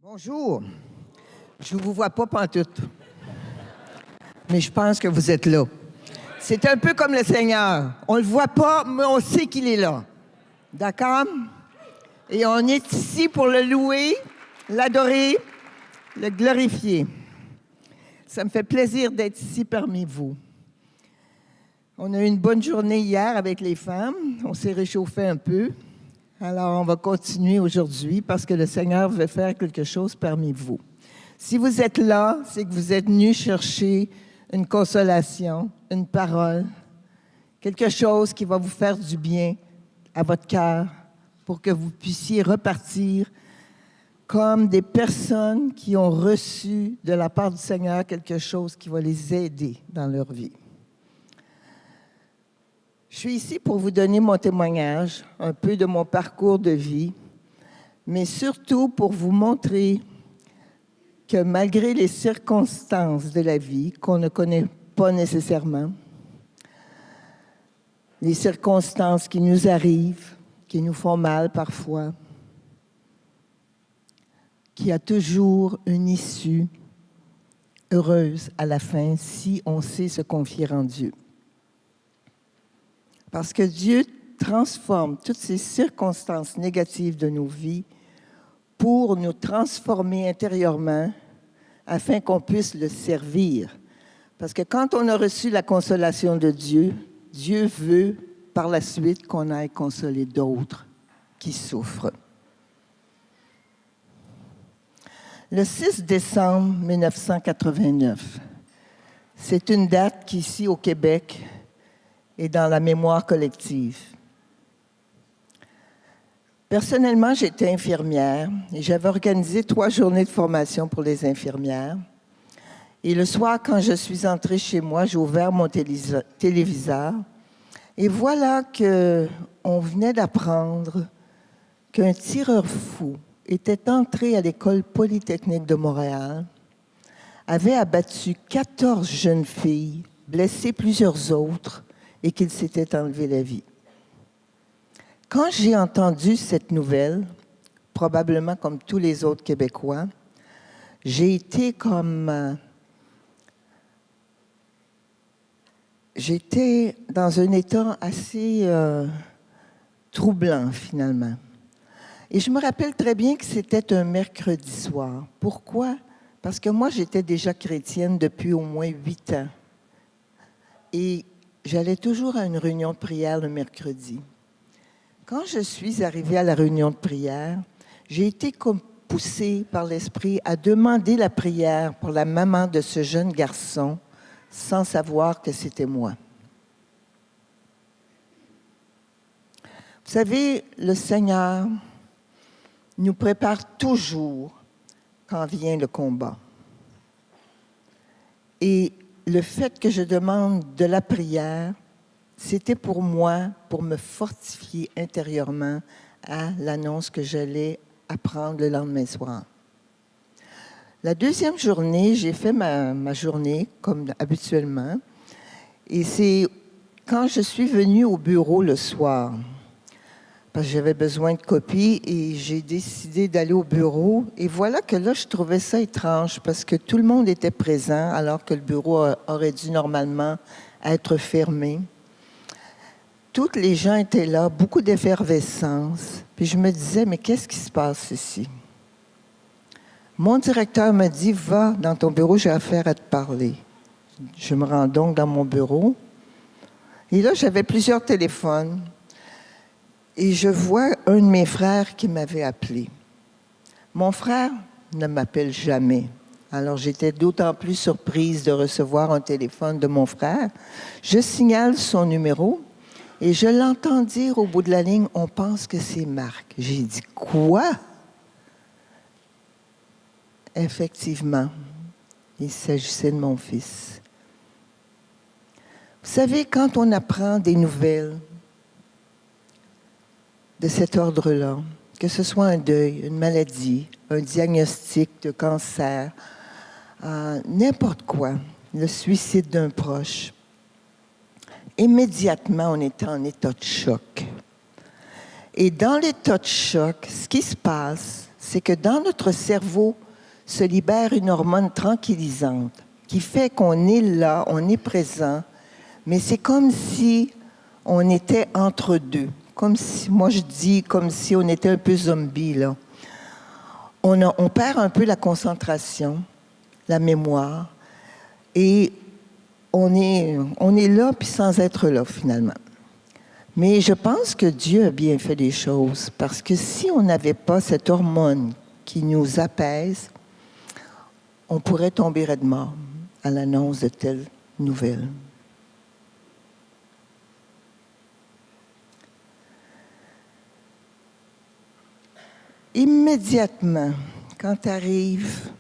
Bonjour. Je ne vous vois pas pantoute, mais je pense que vous êtes là. C'est un peu comme le Seigneur. On ne le voit pas, mais on sait qu'il est là. D'accord? Et on est ici pour le louer, l'adorer, le glorifier. Ça me fait plaisir d'être ici parmi vous. On a eu une bonne journée hier avec les femmes. On s'est réchauffé un peu. Alors, on va continuer aujourd'hui parce que le Seigneur veut faire quelque chose parmi vous. Si vous êtes là, c'est que vous êtes venus chercher une consolation, une parole, quelque chose qui va vous faire du bien à votre cœur pour que vous puissiez repartir comme des personnes qui ont reçu de la part du Seigneur quelque chose qui va les aider dans leur vie. Je suis ici pour vous donner mon témoignage, un peu de mon parcours de vie, mais surtout pour vous montrer que malgré les circonstances de la vie qu'on ne connaît pas nécessairement, les circonstances qui nous arrivent, qui nous font mal parfois, qu'il y a toujours une issue heureuse à la fin si on sait se confier en Dieu. Parce que Dieu transforme toutes ces circonstances négatives de nos vies pour nous transformer intérieurement afin qu'on puisse le servir. Parce que quand on a reçu la consolation de Dieu, Dieu veut par la suite qu'on aille consoler d'autres qui souffrent. Le 6 décembre 1989, c'est une date qui, ici au Québec, est dans la mémoire collective. Personnellement, j'étais infirmière et j'avais organisé 3 journées de formation pour les infirmières. Et le soir, quand je suis entrée chez moi, j'ai ouvert mon téléviseur et voilà qu'on venait d'apprendre qu'un tireur fou était entré à l'École polytechnique de Montréal, avait abattu 14 jeunes filles, blessé plusieurs autres et qu'il s'était enlevé la vie. Quand j'ai entendu cette nouvelle, probablement comme tous les autres Québécois, j'ai été j'étais dans un état assez troublant, finalement. Et je me rappelle très bien que c'était un mercredi soir. Pourquoi? Parce que moi, j'étais déjà chrétienne depuis au moins 8 ans. Et j'allais toujours à une réunion de prière le mercredi. Quand je suis arrivée à la réunion de prière, j'ai été poussée par l'Esprit à demander la prière pour la maman de ce jeune garçon sans savoir que c'était moi. Vous savez, le Seigneur nous prépare toujours quand vient le combat. Et le fait que je demande de la prière, c'était pour moi, pour me fortifier intérieurement à l'annonce que j'allais apprendre le lendemain soir. La deuxième journée, j'ai fait ma journée comme habituellement. Et c'est quand je suis venue au bureau le soir, parce que j'avais besoin de copies et j'ai décidé d'aller au bureau. Et voilà que là, je trouvais ça étrange parce que tout le monde était présent alors que le bureau aurait dû normalement être fermé. Tous les gens étaient là, beaucoup d'effervescence. Puis je me disais, mais qu'est-ce qui se passe ici? Mon directeur m'a dit, va dans ton bureau, j'ai affaire à te parler. Je me rends donc dans mon bureau. Et là, j'avais plusieurs téléphones. Et je vois un de mes frères qui m'avait appelé. Mon frère ne m'appelle jamais. Alors, j'étais d'autant plus surprise de recevoir un téléphone de mon frère. Je signale son numéro et je l'entends dire au bout de la ligne, « On pense que c'est Marc. » J'ai dit, « Quoi? » Effectivement, il s'agissait de mon fils. Vous savez, quand on apprend des nouvelles de cet ordre-là, que ce soit un deuil, une maladie, un diagnostic de cancer, n'importe quoi, le suicide d'un proche, immédiatement, on est en état de choc. Et dans l'état de choc, ce qui se passe, c'est que dans notre cerveau se libère une hormone tranquillisante qui fait qu'on est là, on est présent, mais c'est comme si on était entre deux. Comme si, moi je dis, comme si on était un peu zombie, là. On perd un peu la concentration, la mémoire, et on est là, puis sans être là, finalement. Mais je pense que Dieu a bien fait les choses, parce que si on n'avait pas cette hormone qui nous apaise, on pourrait tomber raide mort à l'annonce de telles nouvelles. Immédiatement, quand arrive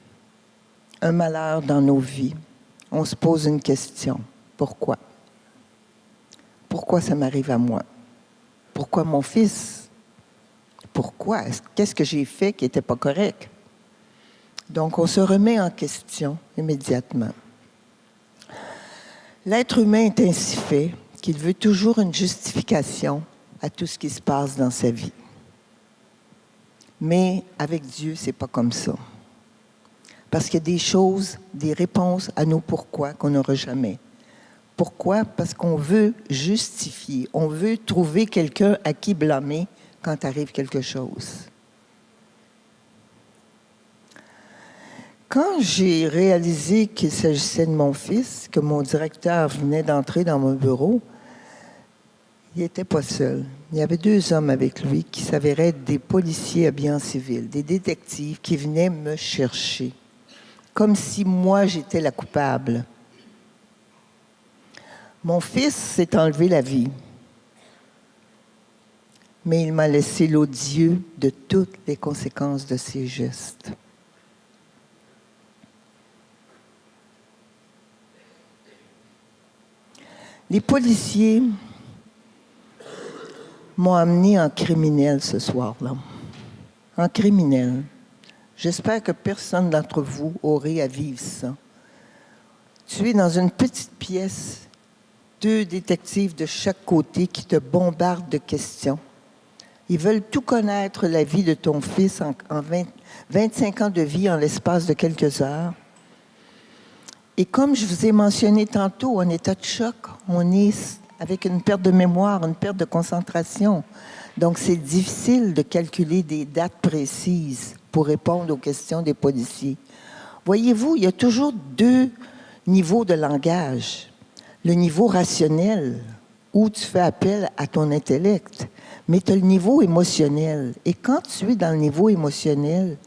un malheur dans nos vies, on se pose une question. Pourquoi? Pourquoi ça m'arrive à moi? Pourquoi mon fils? Pourquoi? Qu'est-ce que j'ai fait qui n'était pas correct? Donc, on se remet en question immédiatement. L'être humain est ainsi fait qu'il veut toujours une justification à tout ce qui se passe dans sa vie. Mais avec Dieu, c'est pas comme ça. Parce qu'il y a des choses, des réponses à nos pourquoi qu'on n'aura jamais. Pourquoi? Parce qu'on veut justifier. On veut trouver quelqu'un à qui blâmer quand arrive quelque chose. Quand j'ai réalisé qu'il s'agissait de mon fils, que mon directeur venait d'entrer dans mon bureau, il n'était pas seul. Il y avait 2 hommes avec lui qui s'avéraient être des policiers habillés en civil, des détectives qui venaient me chercher, comme si moi j'étais la coupable. Mon fils s'est enlevé la vie, mais il m'a laissé l'odieux de toutes les conséquences de ses gestes. Les policiers m'ont amené en criminel ce soir-là. En criminel. J'espère que personne d'entre vous aurait à vivre ça. Tu es dans une petite pièce, 2 détectives de chaque côté qui te bombardent de questions. Ils veulent tout connaître la vie de ton fils en 25 ans de vie en l'espace de quelques heures. Et comme je vous ai mentionné tantôt, en état de choc, on est avec une perte de mémoire, une perte de concentration. Donc, c'est difficile de calculer des dates précises pour répondre aux questions des policiers. Voyez-vous, il y a toujours 2 niveaux de langage. Le niveau rationnel, où tu fais appel à ton intellect, mais tu as le niveau émotionnel. Et quand tu es dans le niveau émotionnel,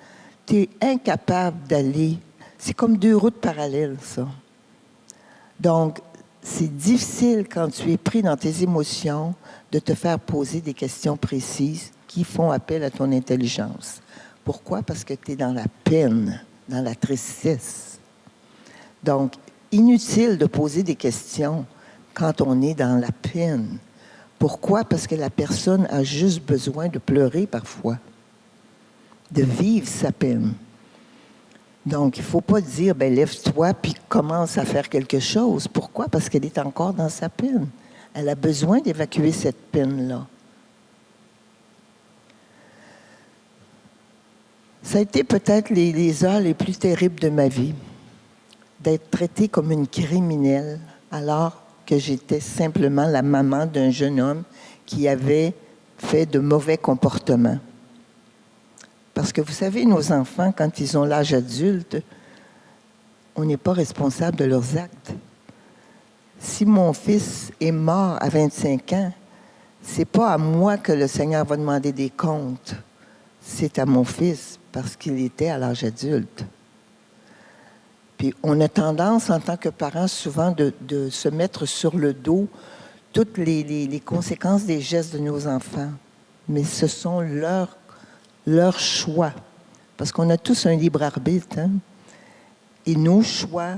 tu es incapable d'aller. C'est comme 2 routes parallèles, ça. Donc, c'est difficile quand tu es pris dans tes émotions de te faire poser des questions précises qui font appel à ton intelligence. Pourquoi? Parce que tu es dans la peine, dans la tristesse. Donc, inutile de poser des questions quand on est dans la peine. Pourquoi? Parce que la personne a juste besoin de pleurer parfois, de vivre sa peine. Donc, il ne faut pas dire, ben lève-toi puis commence à faire quelque chose. Pourquoi? Parce qu'elle est encore dans sa peine. Elle a besoin d'évacuer cette peine-là. Ça a été peut-être les heures les plus terribles de ma vie, d'être traitée comme une criminelle alors que j'étais simplement la maman d'un jeune homme qui avait fait de mauvais comportements. Parce que vous savez, nos enfants, quand ils ont l'âge adulte, on n'est pas responsable de leurs actes. Si mon fils est mort à 25 ans, c'est pas à moi que le Seigneur va demander des comptes. C'est à mon fils, parce qu'il était à l'âge adulte. Puis on a tendance, en tant que parents, souvent de se mettre sur le dos toutes les conséquences des gestes de nos enfants. Mais ce sont leur choix. Parce qu'on a tous un libre arbitre. Hein? Et nos choix,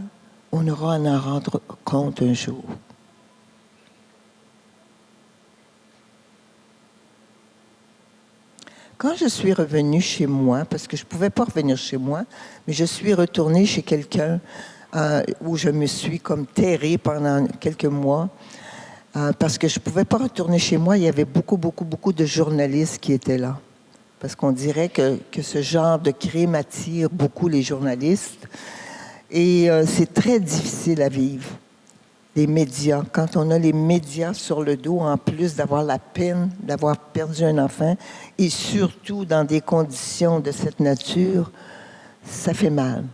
on aura à en rendre compte un jour. Quand je suis revenue chez moi, parce que je ne pouvais pas revenir chez moi, mais je suis retournée chez quelqu'un où je me suis comme terrée pendant quelques mois, parce que je ne pouvais pas retourner chez moi. Il y avait beaucoup de journalistes qui étaient là. parce qu'on dirait que ce genre de crime attire beaucoup les journalistes. Et c'est très difficile à vivre, les médias. Quand on a les médias sur le dos, en plus d'avoir la peine d'avoir perdu un enfant, et surtout dans des conditions de cette nature, ça fait mal.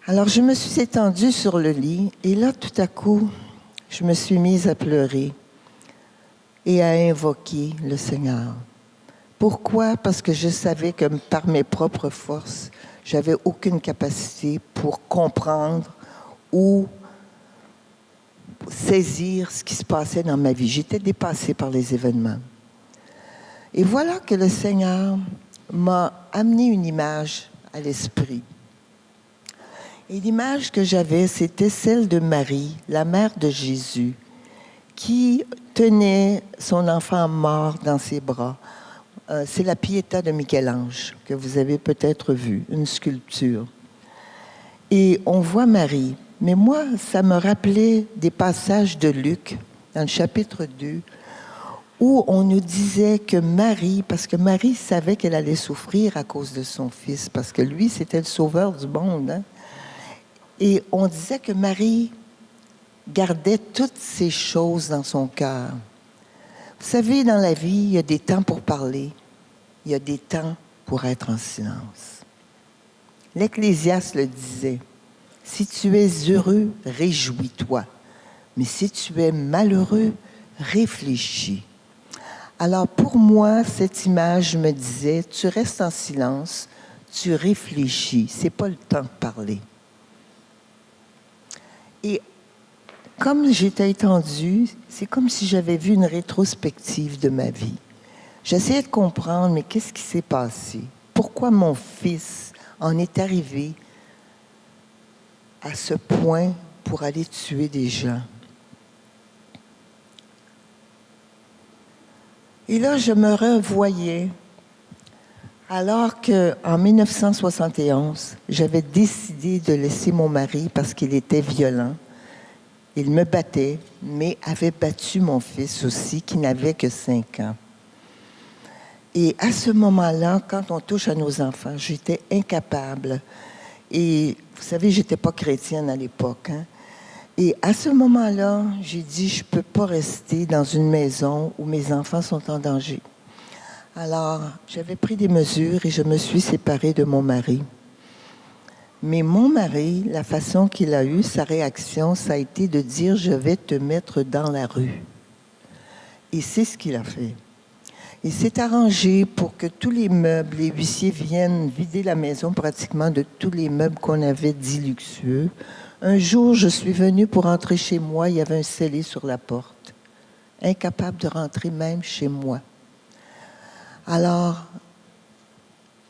Alors, je me suis étendue sur le lit, et là, tout à coup, je me suis mise à pleurer et à invoquer le Seigneur. Pourquoi? Parce que je savais que par mes propres forces, j'avais aucune capacité pour comprendre ou saisir ce qui se passait dans ma vie. J'étais dépassée par les événements. Et voilà que le Seigneur m'a amené une image à l'esprit. Et l'image que j'avais, c'était celle de Marie, la mère de Jésus, qui tenait son enfant mort dans ses bras. C'est la Pietà de Michel-Ange, que vous avez peut-être vue, une sculpture. Et on voit Marie. Mais moi, ça me rappelait des passages de Luc, dans le chapitre 2, où on nous disait que Marie, parce que Marie savait qu'elle allait souffrir à cause de son fils, parce que lui, c'était le sauveur du monde, hein? Et on disait que Marie gardait toutes ces choses dans son cœur. Vous savez, dans la vie, il y a des temps pour parler, il y a des temps pour être en silence. L'Ecclésiaste le disait, « Si tu es heureux, réjouis-toi. Mais si tu es malheureux, réfléchis. » Alors pour moi, cette image me disait, tu restes en silence, tu réfléchis, c'est pas le temps de parler. Et comme j'étais étendue, c'est comme si j'avais vu une rétrospective de ma vie. J'essayais de comprendre, mais qu'est-ce qui s'est passé? Pourquoi mon fils en est arrivé à ce point pour aller tuer des gens? Et là, je me revoyais alors qu'en 1971, j'avais décidé de laisser mon mari parce qu'il était violent. Il me battait, mais avait battu mon fils aussi, qui n'avait que 5 ans. Et à ce moment-là, quand on touche à nos enfants, j'étais incapable. Et vous savez, je n'étais pas chrétienne à l'époque, hein? Et à ce moment-là, j'ai dit, je ne peux pas rester dans une maison où mes enfants sont en danger. Alors, j'avais pris des mesures et je me suis séparée de mon mari. Mais mon mari, la façon qu'il a eue, sa réaction, ça a été de dire, je vais te mettre dans la rue. Et c'est ce qu'il a fait. Il s'est arrangé pour que tous les meubles, les huissiers viennent vider la maison pratiquement de tous les meubles qu'on avait dits luxueux. Un jour, je suis venue pour entrer chez moi, il y avait un scellé sur la porte. Incapable de rentrer même chez moi. Alors,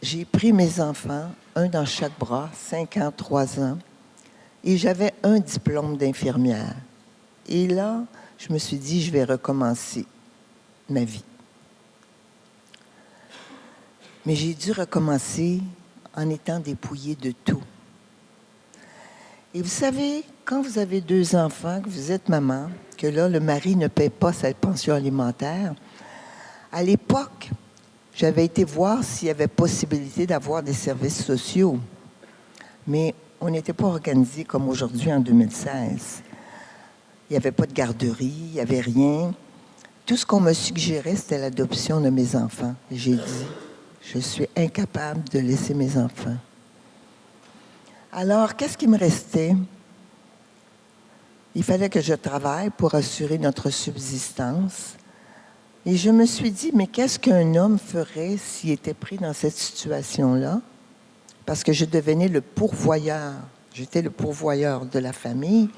j'ai pris mes enfants, un dans chaque bras, 5 ans, 3 ans, et j'avais un diplôme d'infirmière. Et là, je me suis dit, je vais recommencer ma vie. Mais j'ai dû recommencer en étant dépouillée de tout. Et vous savez, quand vous avez 2 enfants, que vous êtes maman, que là, le mari ne paie pas sa pension alimentaire, à l'époque, j'avais été voir s'il y avait possibilité d'avoir des services sociaux. Mais on n'était pas organisé comme aujourd'hui en 2016. Il n'y avait pas de garderie, il n'y avait rien. Tout ce qu'on me suggérait, c'était l'adoption de mes enfants. Et j'ai dit, je suis incapable de laisser mes enfants. Alors, qu'est-ce qui me restait? Il fallait que je travaille pour assurer notre subsistance. Et je me suis dit, mais qu'est-ce qu'un homme ferait s'il était pris dans cette situation-là? Parce que je devenais le pourvoyeur. J'étais le pourvoyeur de la famille.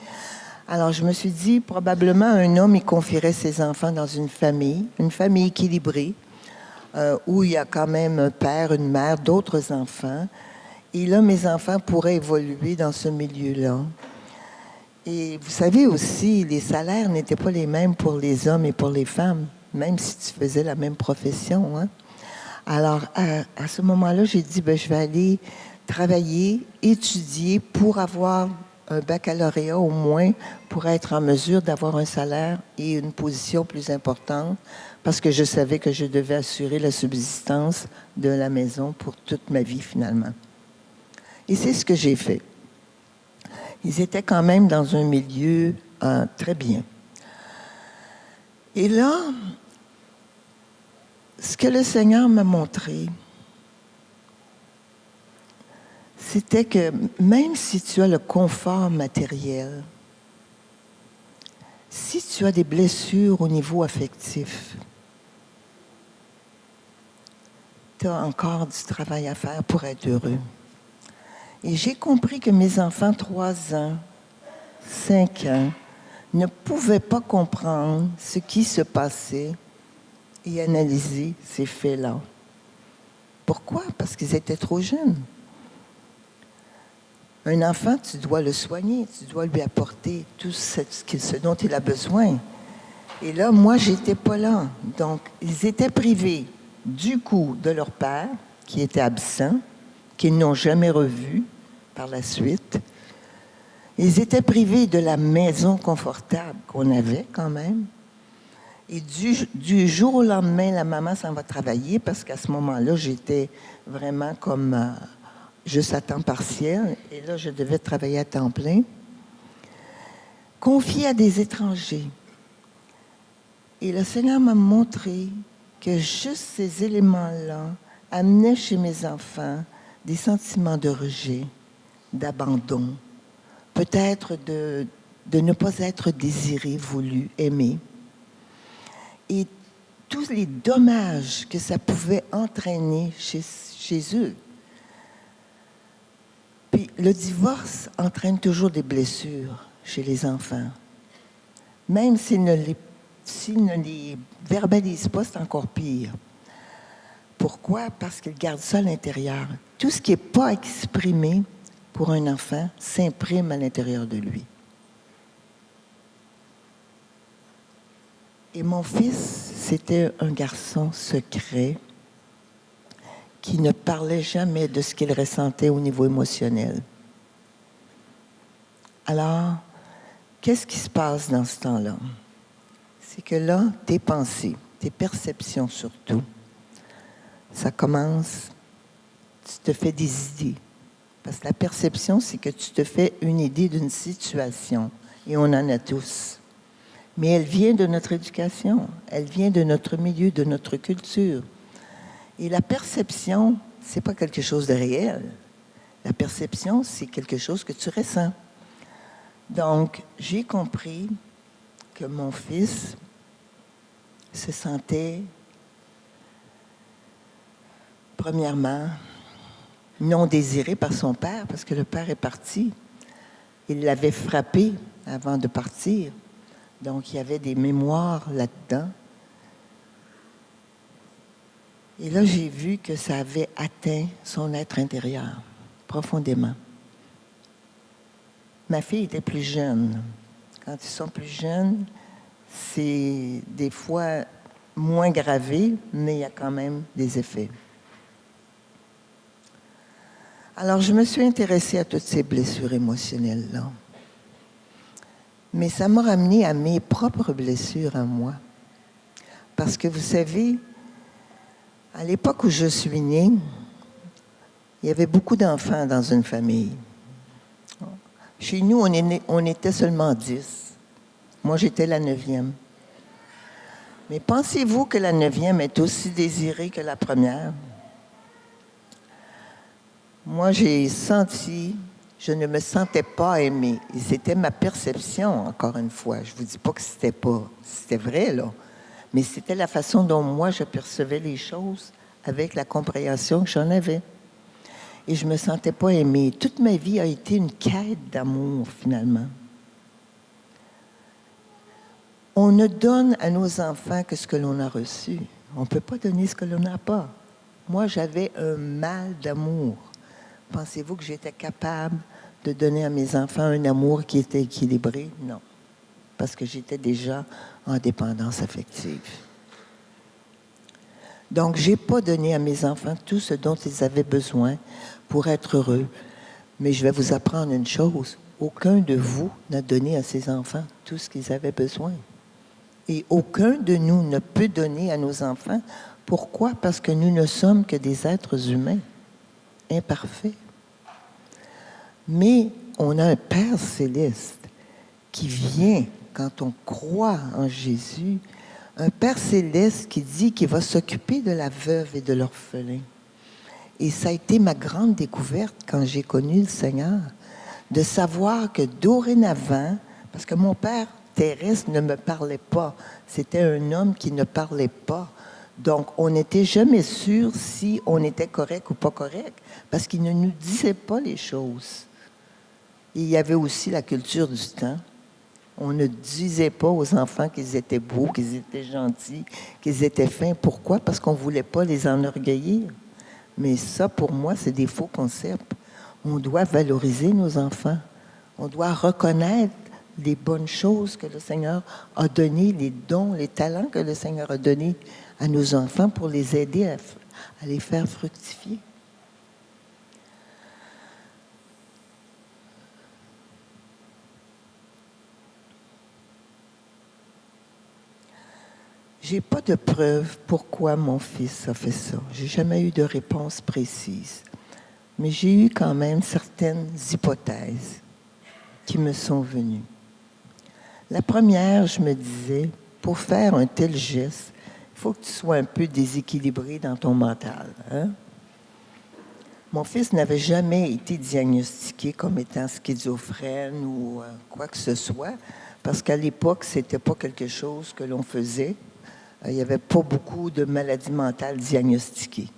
Alors, je me suis dit, probablement, un homme, il confierait ses enfants dans une famille équilibrée, où il y a quand même un père, une mère, d'autres enfants. Et là, mes enfants pourraient évoluer dans ce milieu-là. Et vous savez aussi, les salaires n'étaient pas les mêmes pour les hommes et pour les femmes, même si tu faisais la même profession, hein? Alors, à ce moment-là, j'ai dit, je vais aller travailler, étudier pour avoir un baccalauréat au moins pour être en mesure d'avoir un salaire et une position plus importante parce que je savais que je devais assurer la subsistance de la maison pour toute ma vie finalement. Et c'est ce que j'ai fait. Ils étaient quand même dans un milieu très bien. Et là, ce que le Seigneur m'a montré, c'était que même si tu as le confort matériel, si tu as des blessures au niveau affectif, tu as encore du travail à faire pour être heureux. Et j'ai compris que mes enfants, 3 ans, 5 ans, ne pouvaient pas comprendre ce qui se passait et analyser ces faits-là. Pourquoi? Parce qu'ils étaient trop jeunes. Un enfant, tu dois le soigner, tu dois lui apporter tout ce dont il a besoin. Et là, moi, j'étais pas là. Donc, ils étaient privés du coup de leur père, qui était absent, qu'ils n'ont jamais revu par la suite. Ils étaient privés de la maison confortable qu'on avait quand même. Et du jour au lendemain, la maman s'en va travailler parce qu'à ce moment-là, j'étais vraiment comme juste à temps partiel. Et là, je devais travailler à temps plein. Confiée à des étrangers. Et le Seigneur m'a montré que juste ces éléments-là amenaient chez mes enfants des sentiments de rejet, d'abandon, peut-être de ne pas être désiré, voulu, aimé. Et tous les dommages que ça pouvait entraîner chez eux. Puis le divorce entraîne toujours des blessures chez les enfants. Même s'ils ne les verbalisent pas, c'est encore pire. Pourquoi? Parce qu'ils gardent ça à l'intérieur. Tout ce qui n'est pas exprimé pour un enfant s'imprime à l'intérieur de lui. Et mon fils, c'était un garçon secret qui ne parlait jamais de ce qu'il ressentait au niveau émotionnel. Alors, qu'est-ce qui se passe dans ce temps-là? C'est que là, tes pensées, tes perceptions surtout, ça commence, tu te fais des idées. Parce que la perception, c'est que tu te fais une idée d'une situation. Et on en a tous. Mais elle vient de notre éducation, elle vient de notre milieu, de notre culture. Et la perception, ce n'est pas quelque chose de réel. La perception, c'est quelque chose que tu ressens. Donc, j'ai compris que mon fils se sentait, premièrement, non désiré par son père, parce que le père est parti. Il l'avait frappé avant de partir. Donc, il y avait des mémoires là-dedans. Et là, j'ai vu que ça avait atteint son être intérieur, profondément. Ma fille était plus jeune. Quand ils sont plus jeunes, c'est des fois moins gravé, mais il y a quand même des effets. Alors, je me suis intéressée à toutes ces blessures émotionnelles-là. Mais ça m'a ramené à mes propres blessures à moi. Parce que vous savez, à l'époque où je suis née, il y avait beaucoup d'enfants dans une famille. Chez nous, on était seulement 10. Moi, j'étais la 9e. Mais pensez-vous que la 9e est aussi désirée que la première? Moi, j'ai senti, je ne me sentais pas aimée. Et c'était ma perception, encore une fois. Je ne vous dis pas que c'était vrai, là. Mais c'était la façon dont moi, je percevais les choses avec la compréhension que j'en avais. Et je ne me sentais pas aimée. Toute ma vie a été une quête d'amour, finalement. On ne donne à nos enfants que ce que l'on a reçu. On ne peut pas donner ce que l'on n'a pas. Moi, j'avais un mal d'amour. Pensez-vous que j'étais capable de donner à mes enfants un amour qui était équilibré? Non. Parce que j'étais déjà en dépendance affective. Donc, je n'ai pas donné à mes enfants tout ce dont ils avaient besoin pour être heureux. Mais je vais vous apprendre une chose. aucun de vous n'a donné à ses enfants tout ce qu'ils avaient besoin. Et aucun de nous ne peut donner à nos enfants. Pourquoi? Parce que nous ne sommes que des êtres humains, imparfaits. Mais on a un Père céleste qui vient, quand on croit en Jésus, un Père céleste qui dit qu'il va s'occuper de la veuve et de l'orphelin. Et ça a été ma grande découverte quand j'ai connu le Seigneur, de savoir que dorénavant, parce que mon père terrestre ne me parlait pas, c'était un homme qui ne parlait pas. Donc, on n'était jamais sûr si on était correct ou pas correct, parce qu'il ne nous disait pas les choses. Et il y avait aussi la culture du temps. On ne disait pas aux enfants qu'ils étaient beaux, qu'ils étaient gentils, qu'ils étaient fins. Pourquoi? Parce qu'on ne voulait pas les enorgueillir. Mais ça, pour moi, c'est des faux concepts. On doit valoriser nos enfants. On doit reconnaître les bonnes choses que le Seigneur a données, les dons, les talents que le Seigneur a donnés à nos enfants pour les aider à les faire fructifier. J'ai pas de preuve pourquoi mon fils a fait ça. J'ai jamais eu de réponse précise. Mais j'ai eu quand même certaines hypothèses qui me sont venues. La première, je me disais, pour faire un tel geste, il faut que tu sois un peu déséquilibré dans ton mental. Hein? Mon fils n'avait jamais été diagnostiqué comme étant schizophrène ou quoi que ce soit, parce qu'à l'époque, ce n'était pas quelque chose que l'on faisait. Il n'y avait pas beaucoup de maladies mentales diagnostiquées.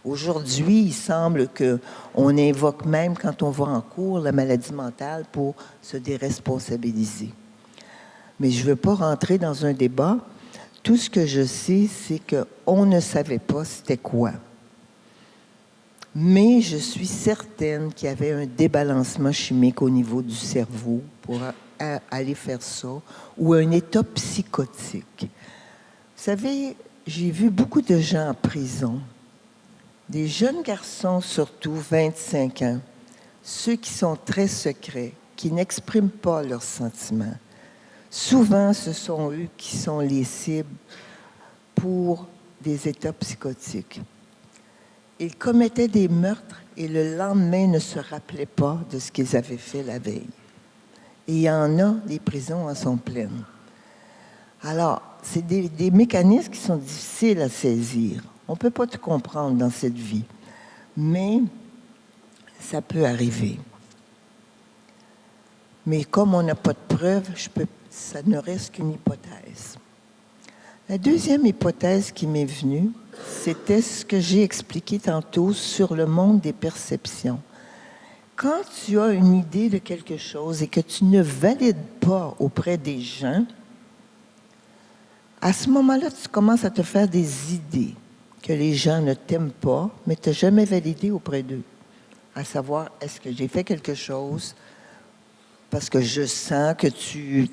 Aujourd'hui, il semble qu'on invoque même, quand on va en cours, la maladie mentale pour se déresponsabiliser. Mais je ne veux pas rentrer dans un débat. Tout ce que je sais, c'est qu'on ne savait pas c'était quoi. Mais je suis certaine qu'il y avait un débalancement chimique au niveau du cerveau pour aller faire ça, ou un état psychotique. Vous savez, j'ai vu beaucoup de gens en prison, des jeunes garçons surtout, 25 ans, ceux qui sont très secrets, qui n'expriment pas leurs sentiments. Souvent, ce sont eux qui sont les cibles pour des états psychotiques. Ils commettaient des meurtres et le lendemain ne se rappelaient pas de ce qu'ils avaient fait la veille. Et il y en a, les prisons en sont pleines. Alors, c'est des mécanismes qui sont difficiles à saisir. On ne peut pas tout comprendre dans cette vie, mais ça peut arriver. Mais comme on n'a pas de preuves, ça ne reste qu'une hypothèse. La deuxième hypothèse qui m'est venue, c'était ce que j'ai expliqué tantôt sur le monde des perceptions. Quand tu as une idée de quelque chose et que tu ne valides pas auprès des gens, à ce moment-là, tu commences à te faire des idées que les gens ne t'aiment pas, mais tu n'as jamais validé auprès d'eux. À savoir, est-ce que j'ai fait quelque chose parce que je sens que tu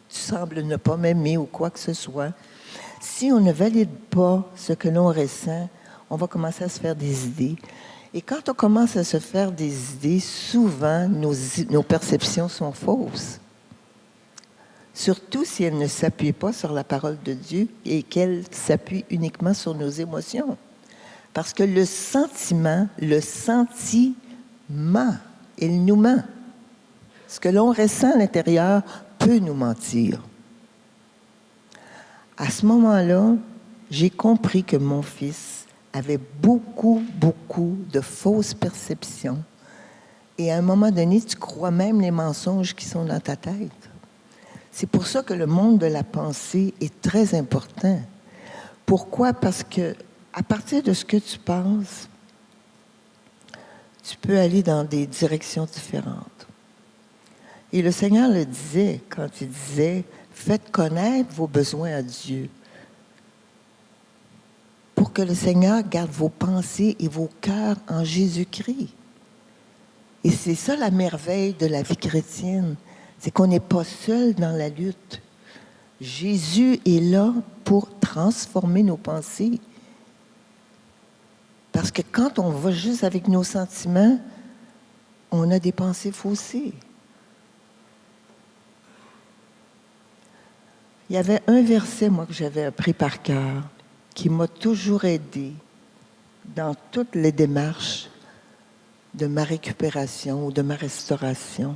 sembles ne pas m'aimer ou quoi que ce soit. Si on ne valide pas ce que l'on ressent, on va commencer à se faire des idées. Et quand on commence à se faire des idées, souvent, nos perceptions sont fausses. Surtout si elles ne s'appuient pas sur la parole de Dieu et qu'elles s'appuient uniquement sur nos émotions. Parce que le sentiment, il nous ment. Ce que l'on ressent à l'intérieur peut nous mentir. À ce moment-là, j'ai compris que mon fils avait beaucoup de fausses perceptions. Et à un moment donné, tu crois même les mensonges qui sont dans ta tête. C'est pour ça que le monde de la pensée est très important. Pourquoi? Parce que à partir de ce que tu penses, tu peux aller dans des directions différentes. Et le Seigneur le disait quand il disait « Faites connaître vos besoins à Dieu » pour que le Seigneur garde vos pensées et vos cœurs en Jésus-Christ. Et c'est ça la merveille de la vie chrétienne, c'est qu'on n'est pas seul dans la lutte. Jésus est là pour transformer nos pensées. Parce que quand on va juste avec nos sentiments, on a des pensées faussées. Il y avait un verset, moi, que j'avais appris par cœur, qui m'a toujours aidé dans toutes les démarches de ma récupération ou de ma restauration.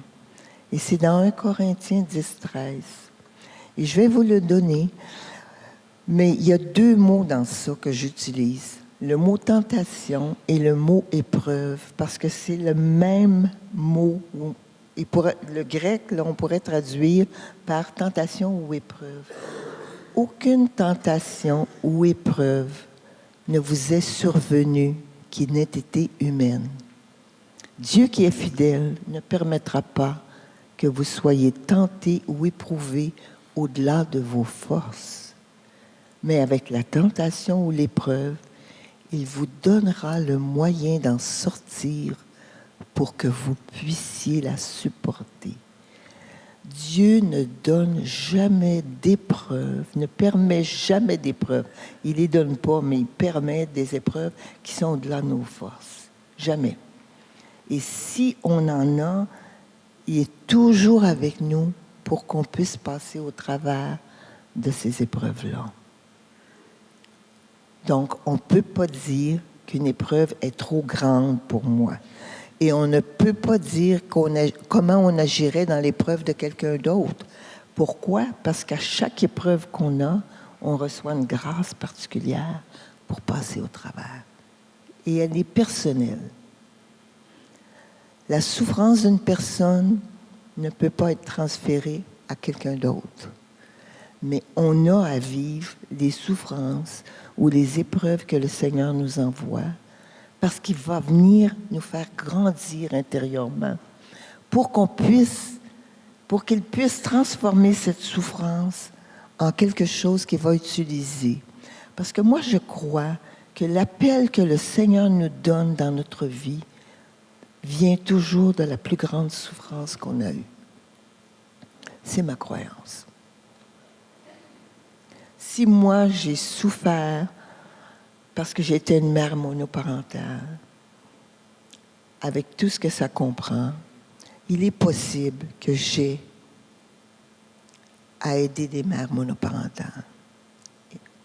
Et c'est dans 1 Corinthiens 10, 13. Et je vais vous le donner, mais il y a 2 mots dans ça que j'utilise. Le mot tentation et le mot épreuve, parce que c'est le même mot. Le grec, là, on pourrait traduire par tentation ou épreuve. Aucune tentation ou épreuve ne vous est survenue qui n'ait été humaine. Dieu qui est fidèle ne permettra pas que vous soyez tentés ou éprouvés au-delà de vos forces. Mais avec la tentation ou l'épreuve, il vous donnera le moyen d'en sortir pour que vous puissiez la supporter. Dieu ne donne jamais d'épreuves, ne permet jamais d'épreuves. Il ne les donne pas, mais il permet des épreuves qui sont au-delà de nos forces. Jamais. Et si on en a, il est toujours avec nous pour qu'on puisse passer au travers de ces épreuves-là. Donc, on ne peut pas dire qu'une épreuve est trop grande pour moi. Et on ne peut pas dire comment on agirait dans l'épreuve de quelqu'un d'autre. Pourquoi? Parce qu'à chaque épreuve qu'on a, on reçoit une grâce particulière pour passer au travers. Et elle est personnelle. La souffrance d'une personne ne peut pas être transférée à quelqu'un d'autre. Mais on a à vivre les souffrances ou les épreuves que le Seigneur nous envoie parce qu'il va venir nous faire grandir intérieurement pour qu'il puisse transformer cette souffrance en quelque chose qu'il va utiliser. Parce que moi, je crois que l'appel que le Seigneur nous donne dans notre vie vient toujours de la plus grande souffrance qu'on a eue. C'est ma croyance. Si moi, j'ai souffert parce que j'étais une mère monoparentale, avec tout ce que ça comprend, il est possible que j'ai à aider des mères monoparentales.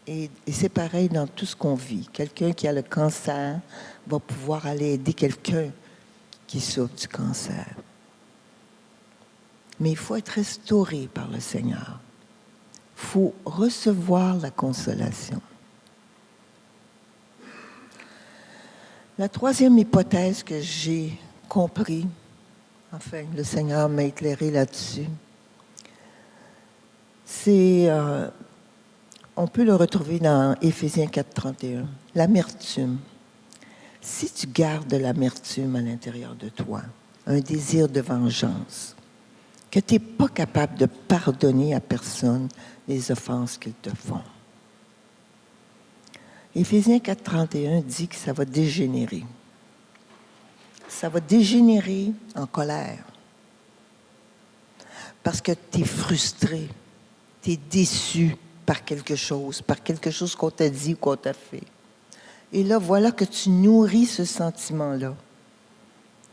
Et c'est pareil dans tout ce qu'on vit. Quelqu'un qui a le cancer va pouvoir aller aider quelqu'un qui souffre du cancer. Mais il faut être restauré par le Seigneur. Il faut recevoir la consolation. La troisième hypothèse que j'ai compris, enfin, le Seigneur m'a éclairé là-dessus, c'est, on peut le retrouver dans Éphésiens 4, 31, l'amertume. Si tu gardes de l'amertume à l'intérieur de toi, un désir de vengeance, que tu n'es pas capable de pardonner à personne les offenses qu'ils te font. Éphésiens 4, 31 dit que ça va dégénérer. Ça va dégénérer en colère. Parce que tu es frustré, tu es déçu par quelque chose qu'on t'a dit ou qu'on t'a fait. Et là, voilà que tu nourris ce sentiment-là.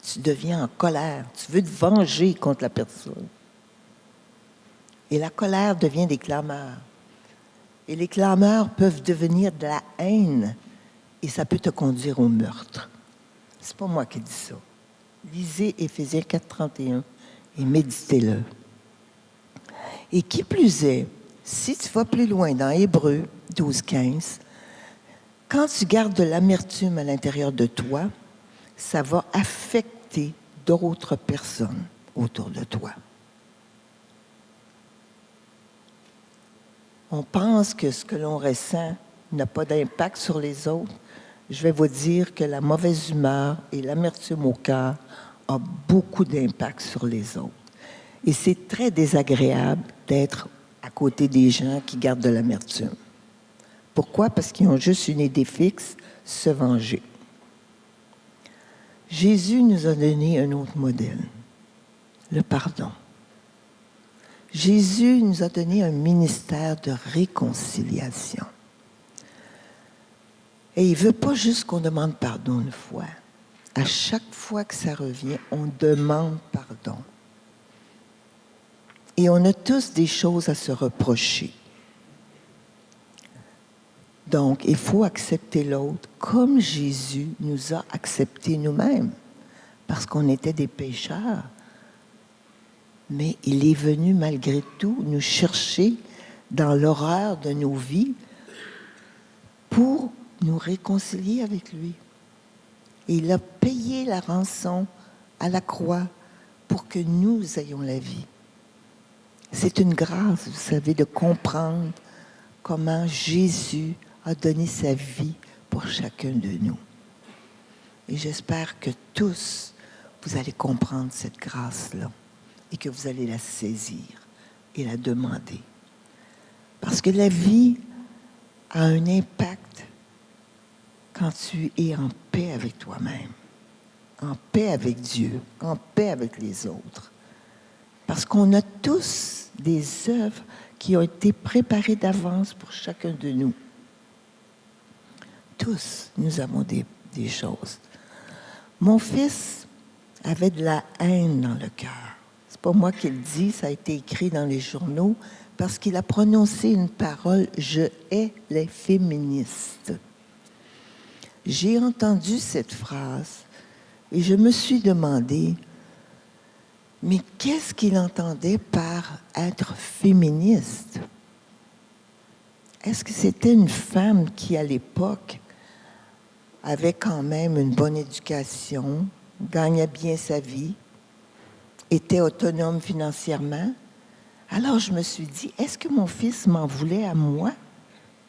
Tu deviens en colère. Tu veux te venger contre la personne. Et la colère devient des clameurs. Et les clameurs peuvent devenir de la haine. Et ça peut te conduire au meurtre. C'est pas moi qui dis ça. Lisez Éphésiens 4, 31 et méditez-le. Et qui plus est, si tu vas plus loin dans Hébreux 12, 15, quand tu gardes de l'amertume à l'intérieur de toi, ça va affecter d'autres personnes autour de toi. On pense que ce que l'on ressent n'a pas d'impact sur les autres. Je vais vous dire que la mauvaise humeur et l'amertume au cœur ont beaucoup d'impact sur les autres. Et c'est très désagréable d'être à côté des gens qui gardent de l'amertume. Pourquoi? Parce qu'ils ont juste une idée fixe, se venger. Jésus nous a donné un autre modèle, le pardon. Jésus nous a donné un ministère de réconciliation. Et il ne veut pas juste qu'on demande pardon une fois. À chaque fois que ça revient, on demande pardon. Et on a tous des choses à se reprocher. Donc, il faut accepter l'autre comme Jésus nous a acceptés nous-mêmes, parce qu'on était des pécheurs. Mais il est venu malgré tout nous chercher dans l'horreur de nos vies pour nous réconcilier avec lui. Et il a payé la rançon à la croix pour que nous ayons la vie. C'est une grâce, vous savez, de comprendre comment Jésus a donné sa vie pour chacun de nous. Et j'espère que tous, vous allez comprendre cette grâce-là et que vous allez la saisir et la demander. Parce que la vie a un impact quand tu es en paix avec toi-même, en paix avec Dieu, en paix avec les autres. Parce qu'on a tous des œuvres qui ont été préparées d'avance pour chacun de nous. Tous, nous avons des choses. Mon fils avait de la haine dans le cœur. C'est pas moi qui le dis, ça a été écrit dans les journaux, parce qu'il a prononcé une parole « Je hais les féministes ». J'ai entendu cette phrase et je me suis demandé, mais qu'est-ce qu'il entendait par être féministe? Est-ce que c'était une femme qui, à l'époque, avait quand même une bonne éducation, gagnait bien sa vie, était autonome financièrement? Alors je me suis dit, est-ce que mon fils m'en voulait à moi?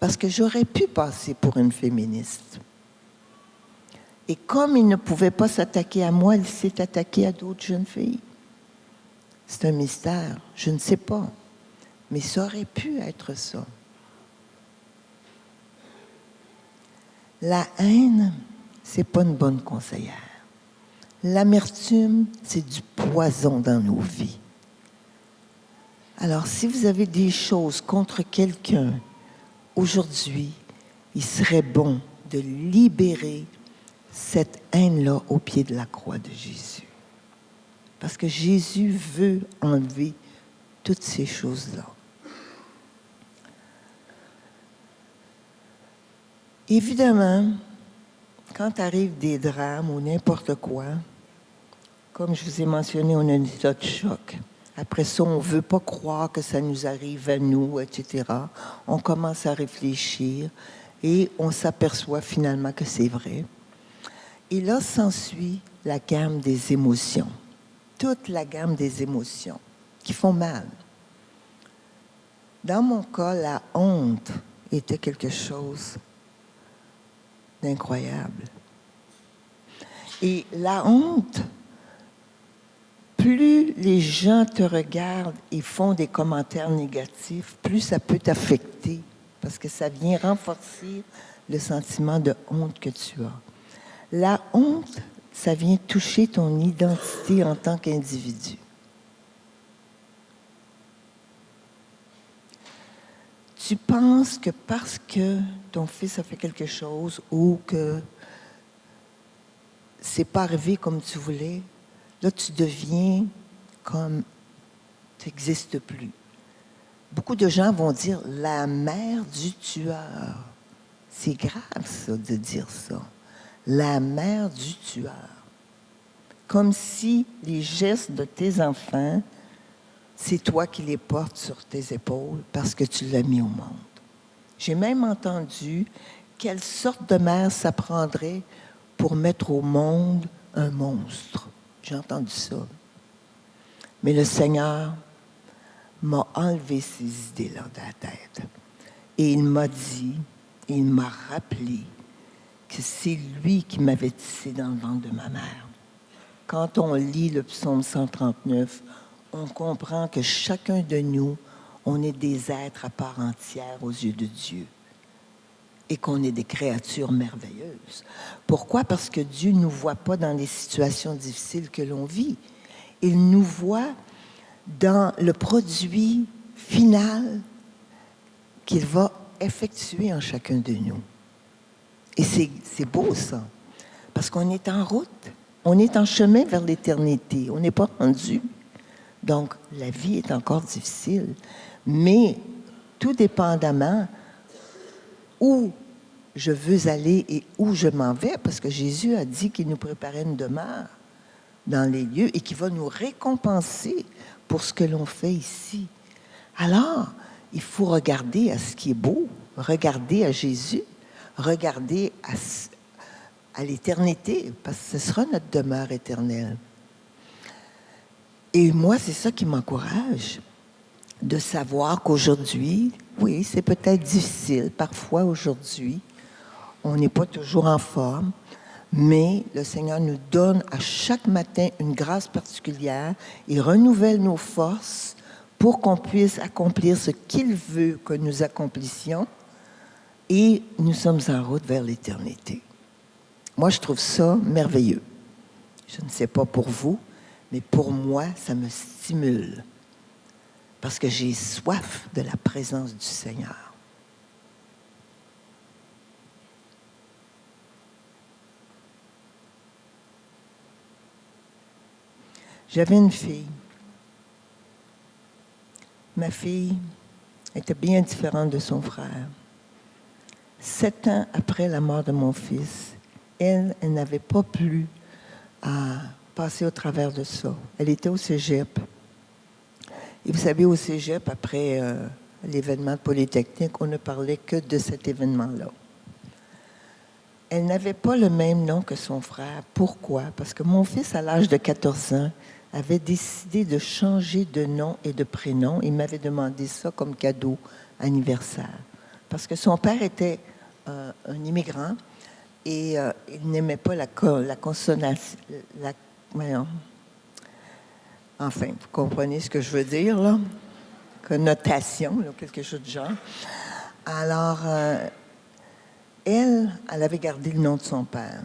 Parce que j'aurais pu passer pour une féministe. Et comme il ne pouvait pas s'attaquer à moi, il s'est attaqué à d'autres jeunes filles. C'est un mystère, je ne sais pas. Mais ça aurait pu être ça. La haine, c'est pas une bonne conseillère. L'amertume, c'est du poison dans nos vies. Alors, si vous avez des choses contre quelqu'un, aujourd'hui, il serait bon de libérer cette haine-là au pied de la croix de Jésus. Parce que Jésus veut enlever toutes ces choses-là. Évidemment, quand arrivent des drames ou n'importe quoi, comme je vous ai mentionné, on a un état de choc. Après ça, on ne veut pas croire que ça nous arrive à nous, etc. On commence à réfléchir et on s'aperçoit finalement que c'est vrai. Et là s'ensuit la gamme des émotions. Toute la gamme des émotions qui font mal. Dans mon cas, la honte était quelque chose d'incroyable. Et la honte, plus les gens te regardent et font des commentaires négatifs, plus ça peut t'affecter parce que ça vient renforcer le sentiment de honte que tu as. La honte, ça vient toucher ton identité en tant qu'individu. Tu penses que parce que ton fils a fait quelque chose ou que c'est pas arrivé comme tu voulais, là, tu deviens comme tu n'existes plus. Beaucoup de gens vont dire la mère du tueur. C'est grave, ça, de dire ça. La mère du tueur. Comme si les gestes de tes enfants, c'est toi qui les portes sur tes épaules parce que tu l'as mis au monde. J'ai même entendu quelle sorte de mère ça prendrait pour mettre au monde un monstre. J'ai entendu ça. Mais le Seigneur m'a enlevé ces idées-là de la tête. Et il m'a dit, il m'a rappelé que c'est lui qui m'avait tissé dans le ventre de ma mère. Quand on lit le psaume 139, on comprend que chacun de nous, on est des êtres à part entière aux yeux de Dieu et qu'on est des créatures merveilleuses. Pourquoi? Parce que Dieu ne nous voit pas dans les situations difficiles que l'on vit. Il nous voit dans le produit final qu'il va effectuer en chacun de nous. Et c'est beau, ça, parce qu'on est en route, on est en chemin vers l'éternité, on n'est pas rendu. Donc, la vie est encore difficile, mais tout dépendamment où je veux aller et où je m'en vais, parce que Jésus a dit qu'il nous préparait une demeure dans les lieux et qu'il va nous récompenser pour ce que l'on fait ici. Alors, il faut regarder à ce qui est beau, regarder à Jésus, regarder à l'éternité, parce que ce sera notre demeure éternelle. Et moi, c'est ça qui m'encourage, de savoir qu'aujourd'hui, oui, c'est peut-être difficile, parfois aujourd'hui, on n'est pas toujours en forme, mais le Seigneur nous donne à chaque matin une grâce particulière et renouvelle nos forces pour qu'on puisse accomplir ce qu'il veut que nous accomplissions, et nous sommes en route vers l'éternité. Moi, je trouve ça merveilleux. Je ne sais pas pour vous, mais pour moi, ça me stimule parce que j'ai soif de la présence du Seigneur. J'avais une fille. Ma fille était bien différente de son frère. 7 ans après la mort de mon fils, elle n'avait pas pu passer au travers de ça. Elle était au cégep. Et vous savez, au cégep, après l'événement de Polytechnique, on ne parlait que de cet événement-là. Elle n'avait pas le même nom que son frère. Pourquoi? Parce que mon fils, à l'âge de 14 ans, avait décidé de changer de nom et de prénom. Il m'avait demandé ça comme cadeau anniversaire. Parce que son père était un immigrant et il n'aimait pas la consonance. Enfin, vous comprenez ce que je veux dire, là? Connotation, là, quelque chose de genre. Alors, elle avait gardé le nom de son père.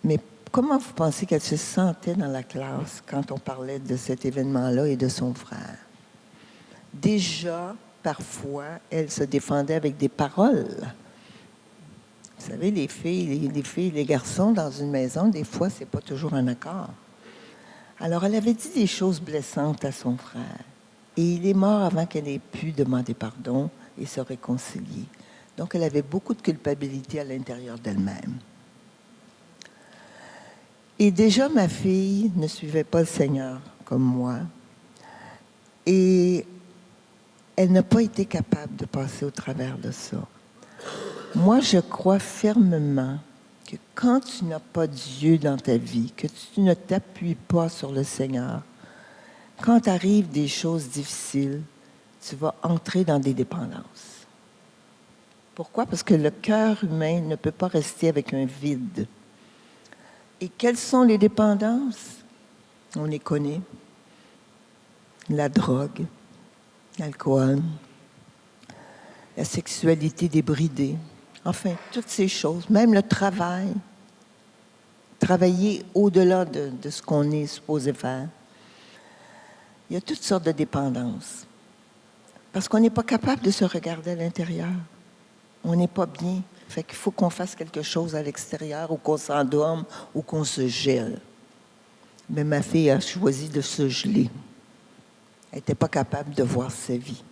Mais comment vous pensez qu'elle se sentait dans la classe quand on parlait de cet événement-là et de son frère? Déjà, parfois, elle se défendait avec des paroles. Vous savez, les filles et les garçons dans une maison, des fois, c'est pas toujours un accord. Alors, elle avait dit des choses blessantes à son frère. Et il est mort avant qu'elle ait pu demander pardon et se réconcilier. Donc, elle avait beaucoup de culpabilité à l'intérieur d'elle-même. Et déjà, ma fille ne suivait pas le Seigneur comme moi. Et elle n'a pas été capable de passer au travers de ça. Moi, je crois fermement que quand tu n'as pas Dieu dans ta vie, que tu ne t'appuies pas sur le Seigneur, quand arrivent des choses difficiles, tu vas entrer dans des dépendances. Pourquoi? Parce que le cœur humain ne peut pas rester avec un vide. Et quelles sont les dépendances? On les connaît. La drogue, l'alcool, la sexualité débridée, enfin, toutes ces choses, même le travail, travailler au-delà de ce qu'on est supposé faire. Il y a toutes sortes de dépendances. Parce qu'on n'est pas capable de se regarder à l'intérieur. On n'est pas bien. Fait qu'il faut qu'on fasse quelque chose à l'extérieur ou qu'on s'endorme ou qu'on se gèle. Mais ma fille a choisi de se geler. Elle n'était pas capable de voir sa vie.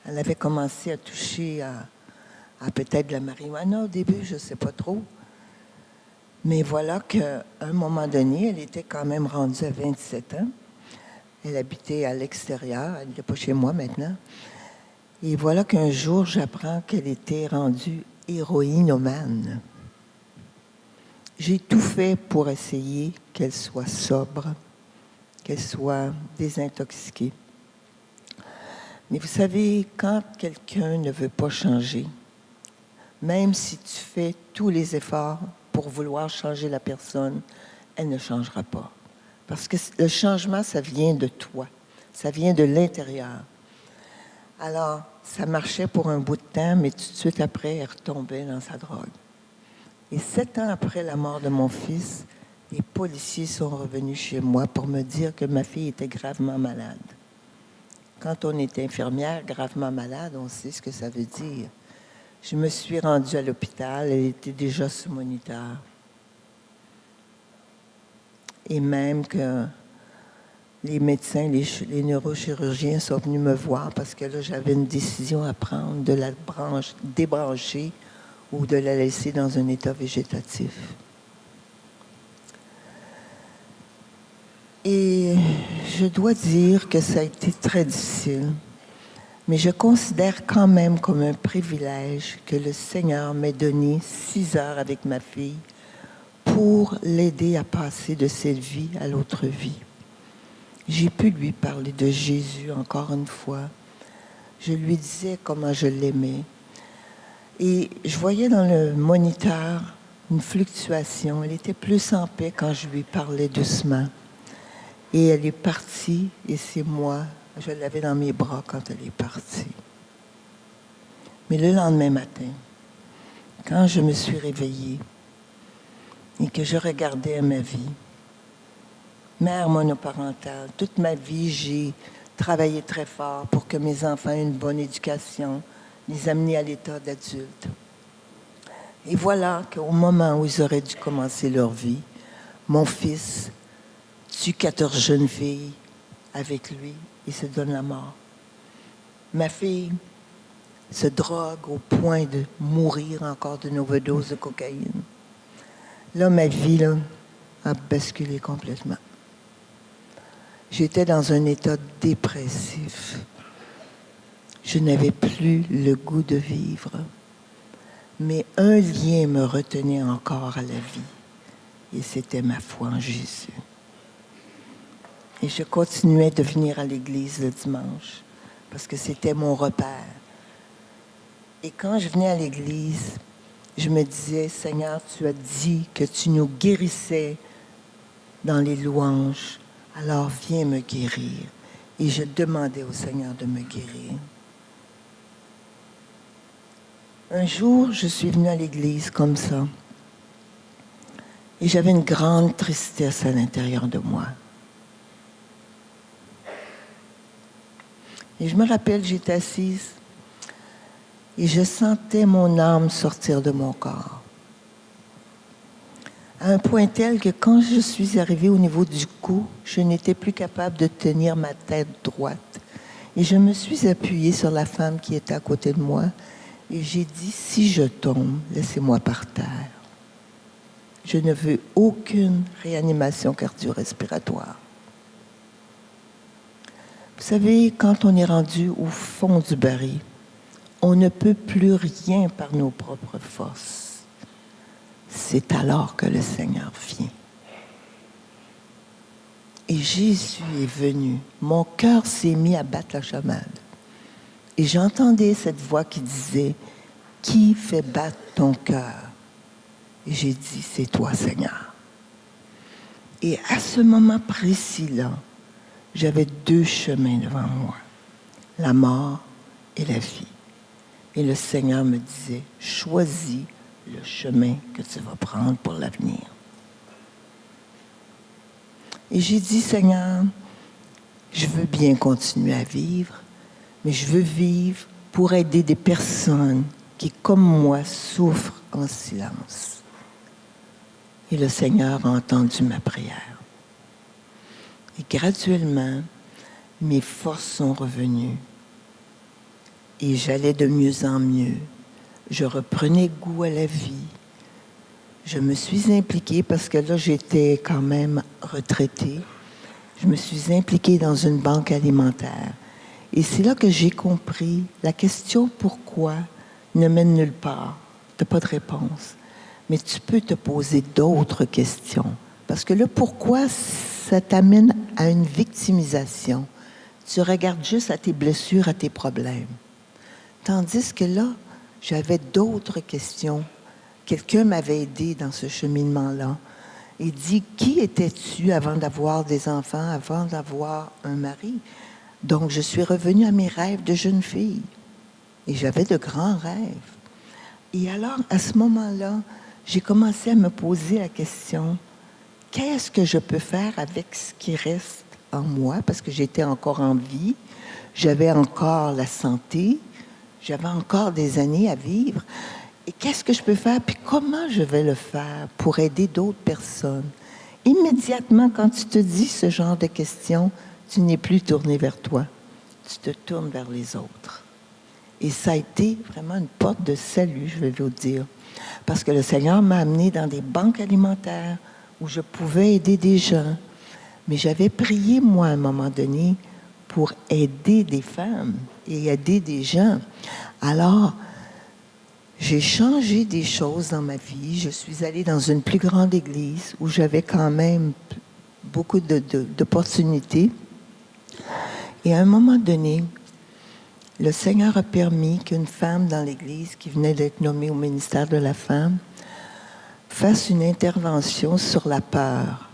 Elle avait commencé à toucher à peut-être de la marijuana au début, je ne sais pas trop. Mais voilà qu'à un moment donné, elle était quand même rendue à 27 ans. Elle habitait à l'extérieur, elle n'était pas chez moi maintenant. Et voilà qu'un jour, j'apprends qu'elle était rendue héroïnomane. J'ai tout fait pour essayer qu'elle soit sobre, qu'elle soit désintoxiquée. Mais vous savez, quand quelqu'un ne veut pas changer, même si tu fais tous les efforts pour vouloir changer la personne, elle ne changera pas. Parce que le changement, ça vient de toi. Ça vient de l'intérieur. Alors, ça marchait pour un bout de temps, mais tout de suite après, elle retombait dans sa drogue. Et 7 ans après la mort de mon fils, les policiers sont revenus chez moi pour me dire que ma fille était gravement malade. Quand on est infirmière, gravement malade, on sait ce que ça veut dire. Je me suis rendue à l'hôpital, elle était déjà sous moniteur. Et même que les médecins, les neurochirurgiens sont venus me voir parce que là, j'avais une décision à prendre de la débrancher ou de la laisser dans un état végétatif. Et je dois dire que ça a été très difficile, mais je considère quand même comme un privilège que le Seigneur m'ait donné 6 heures avec ma fille pour l'aider à passer de cette vie à l'autre vie. J'ai pu lui parler de Jésus encore une fois. Je lui disais comment je l'aimais. Et je voyais dans le moniteur une fluctuation. Elle était plus en paix quand je lui parlais doucement. Et elle est partie, et c'est moi. Je l'avais dans mes bras quand elle est partie. Mais le lendemain matin, quand je me suis réveillée et que je regardais ma vie, mère monoparentale, toute ma vie, j'ai travaillé très fort pour que mes enfants aient une bonne éducation, les amener à l'état d'adulte. Et voilà qu'au moment où ils auraient dû commencer leur vie, mon fils tue 14 jeunes filles avec lui et se donne la mort. Ma fille se drogue au point de mourir encore d'une overdose de cocaïne. Là, ma vie là, a basculé complètement. J'étais dans un état dépressif. Je n'avais plus le goût de vivre. Mais un lien me retenait encore à la vie, et c'était ma foi en Jésus. Et je continuais de venir à l'église le dimanche, parce que c'était mon repère. Et quand je venais à l'église, je me disais, Seigneur, tu as dit que tu nous guérissais dans les louanges, alors viens me guérir. Et je demandais au Seigneur de me guérir. Un jour, je suis venue à l'église comme ça. Et j'avais une grande tristesse à l'intérieur de moi. Et je me rappelle, j'étais assise et je sentais mon âme sortir de mon corps. À un point tel que quand je suis arrivée au niveau du cou, je n'étais plus capable de tenir ma tête droite. Et je me suis appuyée sur la femme qui était à côté de moi et j'ai dit, si je tombe, laissez-moi par terre. Je ne veux aucune réanimation cardio-respiratoire. Vous savez, quand on est rendu au fond du baril, on ne peut plus rien par nos propres forces. C'est alors que le Seigneur vient. Et Jésus est venu. Mon cœur s'est mis à battre la chamade. Et j'entendais cette voix qui disait, « Qui fait battre ton cœur? » Et j'ai dit, « C'est toi, Seigneur. » Et à ce moment précis-là, j'avais 2 chemins devant moi, la mort et la vie. Et le Seigneur me disait, choisis le chemin que tu vas prendre pour l'avenir. Et j'ai dit, Seigneur, je veux bien continuer à vivre, mais je veux vivre pour aider des personnes qui, comme moi, souffrent en silence. Et le Seigneur a entendu ma prière. Et graduellement, mes forces sont revenues. Et j'allais de mieux en mieux. Je reprenais goût à la vie. Je me suis impliquée, parce que là, j'étais quand même retraitée. Je me suis impliquée dans une banque alimentaire. Et c'est là que j'ai compris la question « pourquoi » ne mène nulle part. Tu n'as pas de réponse. Mais tu peux te poser d'autres questions. Parce que le « pourquoi », ça t'amène à une victimisation. Tu regardes juste à tes blessures, à tes problèmes. Tandis que là, j'avais d'autres questions. Quelqu'un m'avait aidé dans ce cheminement-là. Il dit, qui étais-tu avant d'avoir des enfants, avant d'avoir un mari? Donc, je suis revenue à mes rêves de jeune fille. Et j'avais de grands rêves. Et alors, à ce moment-là, j'ai commencé à me poser la question, qu'est-ce que je peux faire avec ce qui reste en moi? Parce que j'étais encore en vie, j'avais encore la santé, j'avais encore des années à vivre. Et qu'est-ce que je peux faire? Puis comment je vais le faire pour aider d'autres personnes? Immédiatement, quand tu te dis ce genre de questions, tu n'es plus tourné vers toi, tu te tournes vers les autres. Et ça a été vraiment une porte de salut, je vais vous dire. Parce que le Seigneur m'a amené dans des banques alimentaires où je pouvais aider des gens. Mais j'avais prié, moi, à un moment donné, pour aider des femmes et aider des gens. Alors, j'ai changé des choses dans ma vie. Je suis allée dans une plus grande église où j'avais quand même beaucoup d'opportunités. Et à un moment donné, le Seigneur a permis qu'une femme dans l'Église qui venait d'être nommée au ministère de la Femme fasse une intervention sur la peur.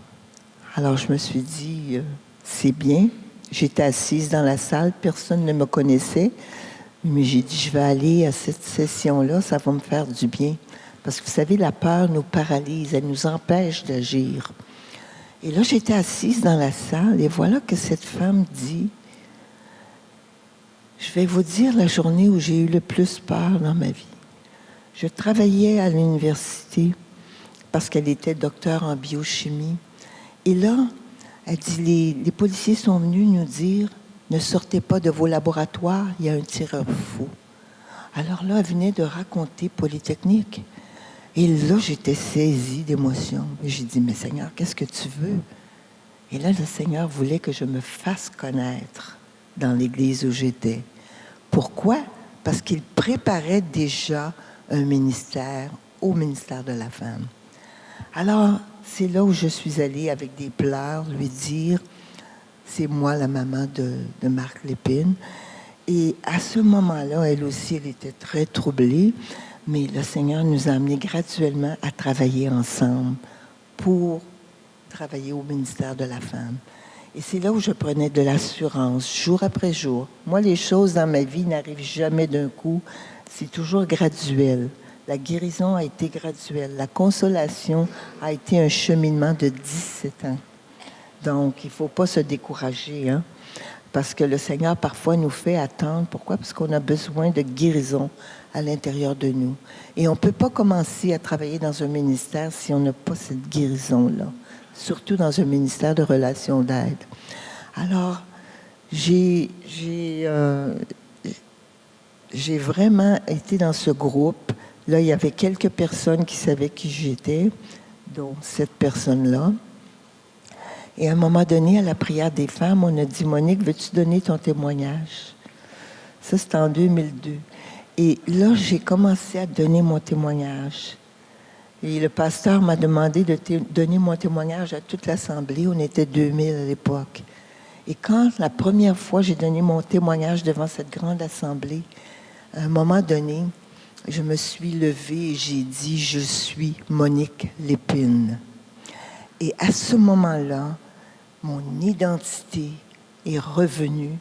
Alors je me suis dit, c'est bien. J'étais assise dans la salle, personne ne me connaissait, mais j'ai dit, je vais aller à cette session-là, ça va me faire du bien. Parce que vous savez, la peur nous paralyse, elle nous empêche d'agir. Et là, j'étais assise dans la salle et voilà que cette femme dit, je vais vous dire la journée où j'ai eu le plus peur dans ma vie. Je travaillais à l'université parce qu'elle était docteure en biochimie. Et là, elle dit, les policiers sont venus nous dire, ne sortez pas de vos laboratoires, il y a un tireur fou. Alors là, elle venait de raconter Polytechnique. Et là, j'étais saisie d'émotion. Et j'ai dit, mais Seigneur, qu'est-ce que tu veux? Et là, le Seigneur voulait que je me fasse connaître dans l'église où j'étais. Pourquoi? Parce qu'il préparait déjà un ministère au ministère de la Femme. Alors, c'est là où je suis allée avec des pleurs lui dire, c'est moi la maman de Marc Lépine. Et à ce moment-là, elle aussi, elle était très troublée, mais le Seigneur nous a amenés graduellement à travailler ensemble pour travailler au ministère de la Femme. Et c'est là où je prenais de l'assurance, jour après jour. Moi, les choses dans ma vie n'arrivent jamais d'un coup. C'est toujours graduel. La guérison a été graduelle. La consolation a été un cheminement de 17 ans. Donc, il ne faut pas se décourager, hein? Parce que le Seigneur, parfois, nous fait attendre. Pourquoi? Parce qu'on a besoin de guérison à l'intérieur de nous. Et on ne peut pas commencer à travailler dans un ministère si on n'a pas cette guérison-là. Surtout dans un ministère de relations d'aide. Alors, j'ai vraiment été dans ce groupe. Là, il y avait quelques personnes qui savaient qui j'étais, dont cette personne-là. Et à un moment donné, à la prière des femmes, on a dit, Monique, veux-tu donner ton témoignage? Ça, c'était en 2002. Et là, j'ai commencé à donner mon témoignage. Et le pasteur m'a demandé de donner mon témoignage à toute l'Assemblée. On était 2000 à l'époque. Et quand la première fois j'ai donné mon témoignage devant cette grande Assemblée, à un moment donné, je me suis levée et j'ai dit, je suis Monique Lépine. Et à ce moment-là, mon identité est revenue,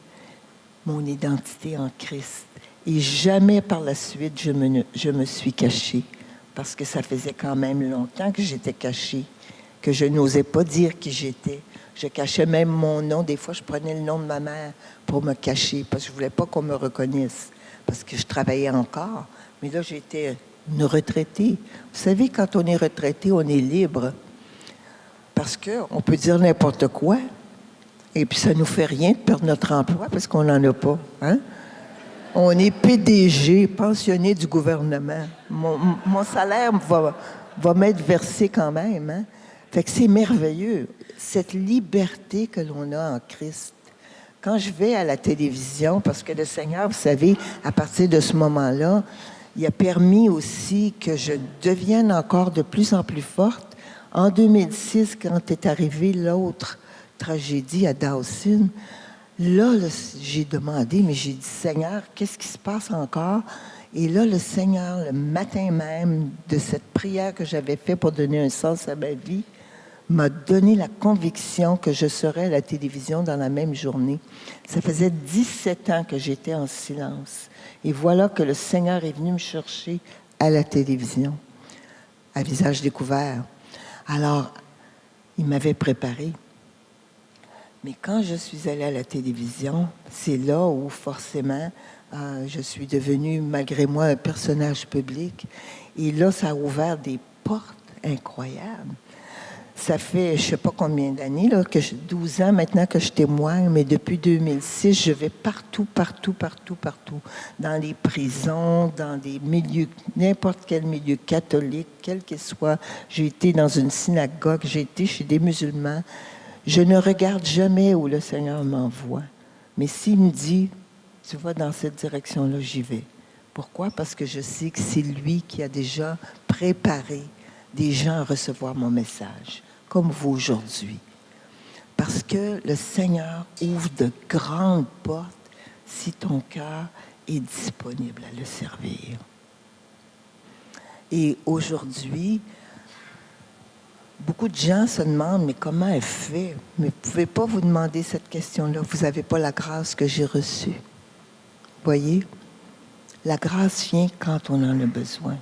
mon identité en Christ. Et jamais par la suite, je me suis cachée, parce que ça faisait quand même longtemps que j'étais cachée, que je n'osais pas dire qui j'étais. Je cachais même mon nom. Des fois, je prenais le nom de ma mère pour me cacher, parce que je ne voulais pas qu'on me reconnaisse, parce que je travaillais encore. Mais là, j'étais une retraitée. Vous savez, quand on est retraité, on est libre. Parce qu'on peut dire n'importe quoi, et puis ça ne nous fait rien de perdre notre emploi parce qu'on n'en a pas. Hein? On est PDG, pensionné du gouvernement. Mon salaire va m'être versé quand même. Hein? Fait que c'est merveilleux, cette liberté que l'on a en Christ. Quand je vais à la télévision, parce que le Seigneur, vous savez, à partir de ce moment-là, il a permis aussi que je devienne encore de plus en plus forte. En 2006, quand est arrivée l'autre tragédie à Dawson, là, j'ai demandé, mais j'ai dit, Seigneur, qu'est-ce qui se passe encore? Et là, le Seigneur, le matin même de cette prière que j'avais faite pour donner un sens à ma vie, m'a donné la conviction que je serais à la télévision dans la même journée. Ça faisait 17 ans que j'étais en silence. Et voilà que le Seigneur est venu me chercher à la télévision, à visage découvert. Alors, il m'avait préparé. Mais quand je suis allée à la télévision, c'est là où forcément je suis devenue, malgré moi, un personnage public. Et là, ça a ouvert des portes incroyables. Ça fait je ne sais pas combien d'années, là, 12 ans maintenant que je témoigne, mais depuis 2006, je vais partout, partout, partout, partout. Dans les prisons, dans des milieux, n'importe quel milieu catholique, quel qu'il soit. J'ai été dans une synagogue, j'ai été chez des musulmans. Je ne regarde jamais où le Seigneur m'envoie. Mais s'il me dit, tu vas dans cette direction-là, j'y vais. Pourquoi? Parce que je sais que c'est lui qui a déjà préparé des gens à recevoir mon message, comme vous aujourd'hui. Parce que le Seigneur ouvre de grandes portes si ton cœur est disponible à le servir. Et aujourd'hui, beaucoup de gens se demandent, mais comment elle fait? Mais vous ne pouvez pas vous demander cette question-là. Vous n'avez pas la grâce que j'ai reçue. Voyez? La grâce vient quand on en a besoin.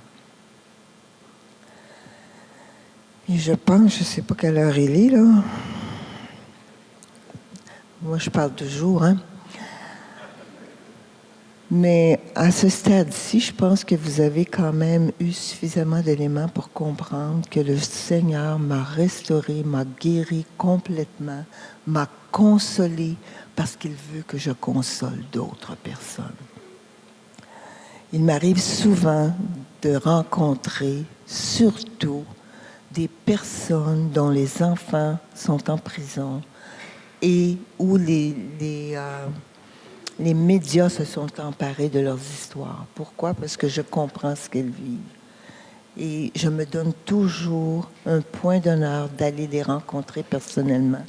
Et je pense, je ne sais pas quelle heure il est, là. Moi, je parle toujours, hein. Mais à ce stade-ci, je pense que vous avez quand même eu suffisamment d'éléments pour comprendre que le Seigneur m'a restauré, m'a guéri complètement, m'a consolé parce qu'il veut que je console d'autres personnes. Il m'arrive souvent de rencontrer, surtout, des personnes dont les enfants sont en prison et où les médias se sont emparés de leurs histoires. Pourquoi? Parce que je comprends ce qu'elles vivent. Et je me donne toujours un point d'honneur d'aller les rencontrer personnellement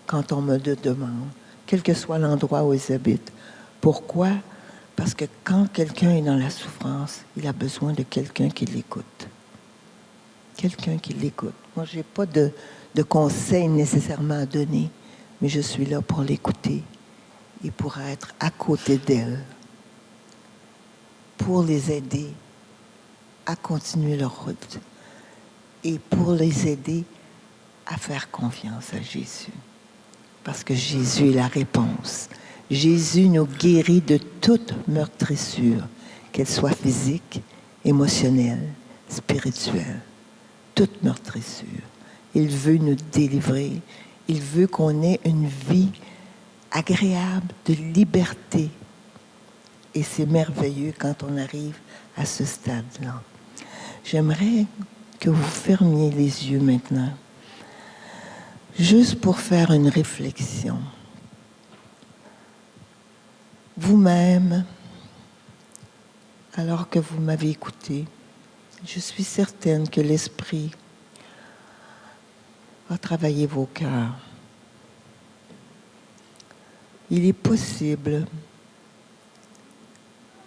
quand on me le demande, quel que soit l'endroit où ils habitent. Pourquoi? Parce que quand quelqu'un est dans la souffrance, il a besoin de quelqu'un qui l'écoute. Quelqu'un qui l'écoute. Moi, je n'ai pas de conseils nécessairement à donner, mais je suis là pour l'écouter et pour être à côté d'elle, pour les aider à continuer leur route et pour les aider à faire confiance à Jésus. Parce que Jésus est la réponse. Jésus nous guérit de toute meurtrissure, qu'elle soit physique, émotionnelle, spirituelle. Toute meurtrissure. Il veut nous délivrer. Il veut qu'on ait une vie agréable, de liberté. Et c'est merveilleux quand on arrive à ce stade-là. J'aimerais que vous fermiez les yeux maintenant, juste pour faire une réflexion. Vous-même, alors que vous m'avez écouté, je suis certaine que l'Esprit va travailler vos cœurs. Il est possible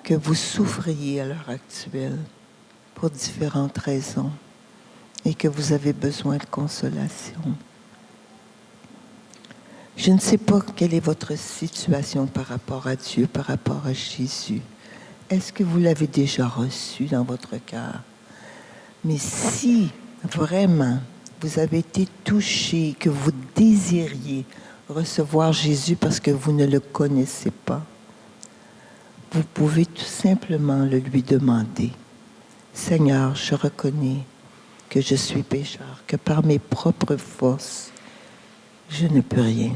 que vous souffriez à l'heure actuelle pour différentes raisons et que vous avez besoin de consolation. Je ne sais pas quelle est votre situation par rapport à Dieu, par rapport à Jésus. Est-ce que vous l'avez déjà reçu dans votre cœur? Mais si vraiment vous avez été touché, que vous désiriez recevoir Jésus parce que vous ne le connaissez pas, vous pouvez tout simplement le lui demander. Seigneur, je reconnais que je suis pécheur, que par mes propres forces, je ne peux rien.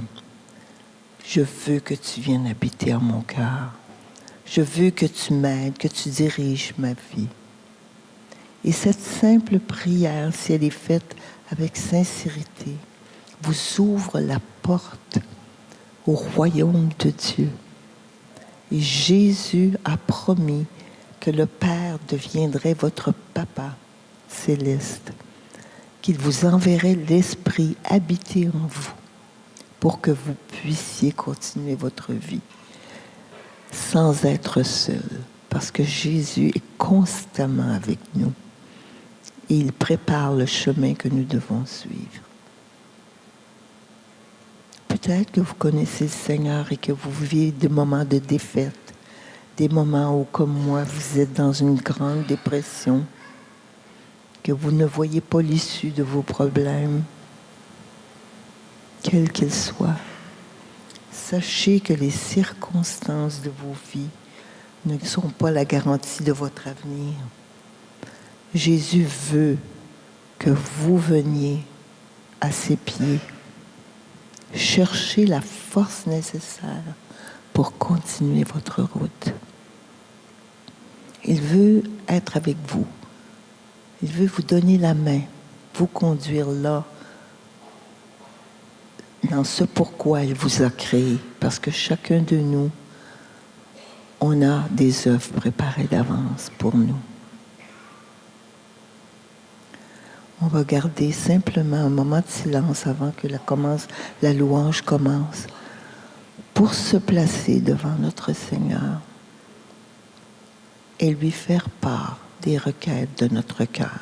Je veux que tu viennes habiter en mon cœur. Je veux que tu m'aides, que tu diriges ma vie. Et cette simple prière, si elle est faite avec sincérité, vous ouvre la porte au royaume de Dieu. Et Jésus a promis que le Père deviendrait votre Papa céleste, qu'il vous enverrait l'Esprit habiter en vous pour que vous puissiez continuer votre vie sans être seul, parce que Jésus est constamment avec nous et il prépare le chemin que nous devons suivre. Peut-être que vous connaissez le Seigneur et que vous vivez des moments de défaite, des moments où, comme moi, vous êtes dans une grande dépression, que vous ne voyez pas l'issue de vos problèmes, quels qu'ils soient. Sachez que les circonstances de vos vies ne sont pas la garantie de votre avenir. Jésus veut que vous veniez à ses pieds. Cherchez la force nécessaire pour continuer votre route. Il veut être avec vous. Il veut vous donner la main, vous conduire là, dans ce pourquoi il vous a créé. Parce que chacun de nous, on a des œuvres préparées d'avance pour nous. On va garder simplement un moment de silence avant que la louange commence pour se placer devant notre Seigneur et lui faire part des requêtes de notre cœur.